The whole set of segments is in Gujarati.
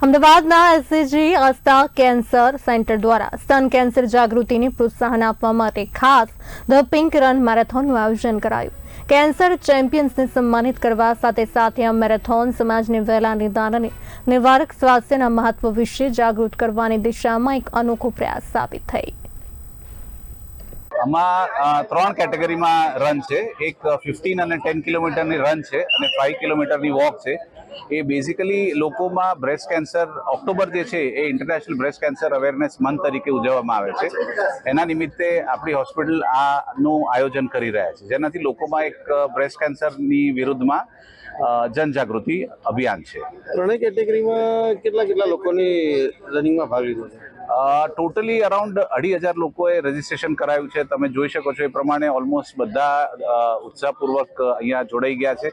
અમદાવાદના એસસીજી આસ્થા કેન્સર સેન્ટર દ્વારા સ્તન કેન્સર જાગૃતિને પ્રોત્સાહન આપવા માટે ખાસ ધ પિંક રન મેરેથોનનું આયોજન કરાયું. કેન્સર ચેમ્પિયન્સને સન્માનિત કરવા સાથે સાથે આ મેરેથોન સમાજને વહેલા નિદાન અને નિવારક સ્વાસ્થ્યના મહત્વ વિશે જાગૃત કરવાની દિશામાં એક અનોખો પ્રયાસ સાબિત થઈ. આમાં 3 કેટેગરીમાં રન છે. એક 15 અને 10 કિલોમીટરની રન છે અને 5 કિલોમીટરની વોક છે. એ બેઝિકલી લોકોમાં બ્રેસ્ટ કેન્સર ઓક્ટોબર જે છે એ international breast cancer awareness month તરીકે ઉજવવામાં આવે છે. એના નિમિત્તે આપણી હોસ્પિટલ આનું આયોજન કરી રહ્યા છે, જેનાથી લોકોમાં એક બ્રેસ્ટ કેન્સરની વિરુદ્ધમાં જનજાગૃતિ અભિયાન છે. ત્રણેય કેટેગરીમાં કેટલા લોકોની રનિંગમાં ભાગ લીધો છે? ટોટલી અરાઉન્ડ 2,500 લોકોએ રજીસ્ટ્રેશન કરાયું છે. તમે જોઈ શકો છો એ પ્રમાણે ઓલમોસ્ટ બધા ઉત્સાહપૂર્વક અહીંયા જોડાઈ ગયા છે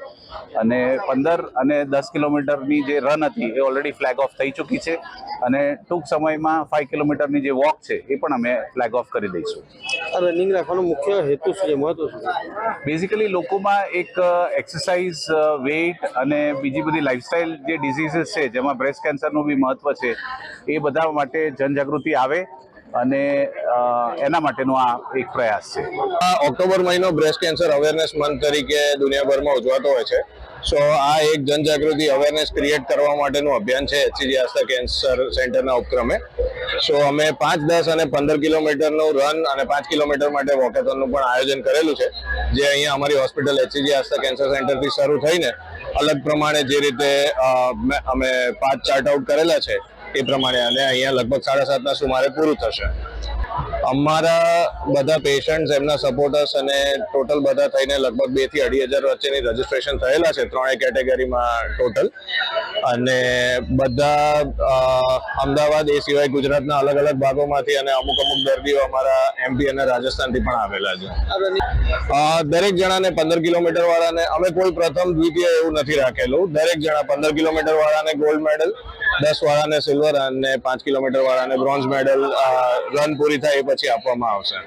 અને 15 અને 10 કિલોમીટરની જે રન હતી એ ઓલરેડી ફ્લેગ ઓફ થઈ ચૂકી છે અને ટૂંક સમયમાં 5 કિલોમીટરની જે વોક છે એ પણ અમે ફ્લેગ ઓફ કરી દઈશું. આ રનિંગ રાખવાનો મુખ્ય હેતુ શું છે, મહત્વ શું છે? બેઝિકલી લોકોમાં એક એક્સરસાઇઝ, વેઇટ અને બીજી બધી લાઇફસ્ટાઇલ જે ડિઝીઝીસ છે જેમાં બ્રેસ્ટ કેન્સરનું બી મહત્વ છે એ બધા માટે જનજાગૃતિ આવે અને એના માટેનો આ એક પ્રયાસ છે. ઓક્ટોબર મહિનો બ્રેસ્ટ કેન્સર અવેરનેસ મંથ તરીકે દુનિયાભરમાં ઉજવાતો હોય છે. સો આ એક જનજાગૃતિ અવેરનેસ ક્રિએટ કરવા માટેનું અભિયાન છે એસસીજી આસ્થા કેન્સર સેન્ટરના ઉપક્રમે. સો અમે 5, 10 અને 15 કિલોમીટરનું રન અને 5 કિલોમીટર માટે વોકેથોનનું પણ આયોજન કરેલું છે, જે અહીંયા અમારી હોસ્પિટલ એસસીજી આસ્થા કેન્સર સેન્ટરથી શરૂ થઈને અલગ પ્રમાણે જે રીતે અમે 5 ચાર્ટ આઉટ કરેલા છે એ પ્રમાણે અને અહીંયા લગભગ 7:30ના સુમારે પૂરું થશે. અમારા બધા પેશન્ટ્સ, એમના સપોર્ટર્સ અને ટોટલ બધા થઈને લગભગ 2,000 થી 2,500 વચ્ચેની રજીસ્ટ્રેશન થયેલા છે ત્રણેય કેટેગરીમાં ટોટલ. અને બધા અમદાવાદ એ સિવાય ગુજરાતના અલગ અલગ ભાગોમાંથી અને અમુક દર્દીઓ અમારા એમપી અને રાજસ્થાનથી પણ આવેલા છે. દરેક જણાને 15 કિલોમીટર વાળાને અમે કોઈ પ્રથમ દ્વિતીય એવું નથી રાખેલું. દરેક જણા 15 કિલોમીટર વાળાને ગોલ્ડ મેડલ, 10 વાળાને સિલ્વર અને 5 કિલોમીટર વાળાને બ્રોન્ઝ મેડલ રન પૂરી થાય એ પછી આપવામાં આવશે.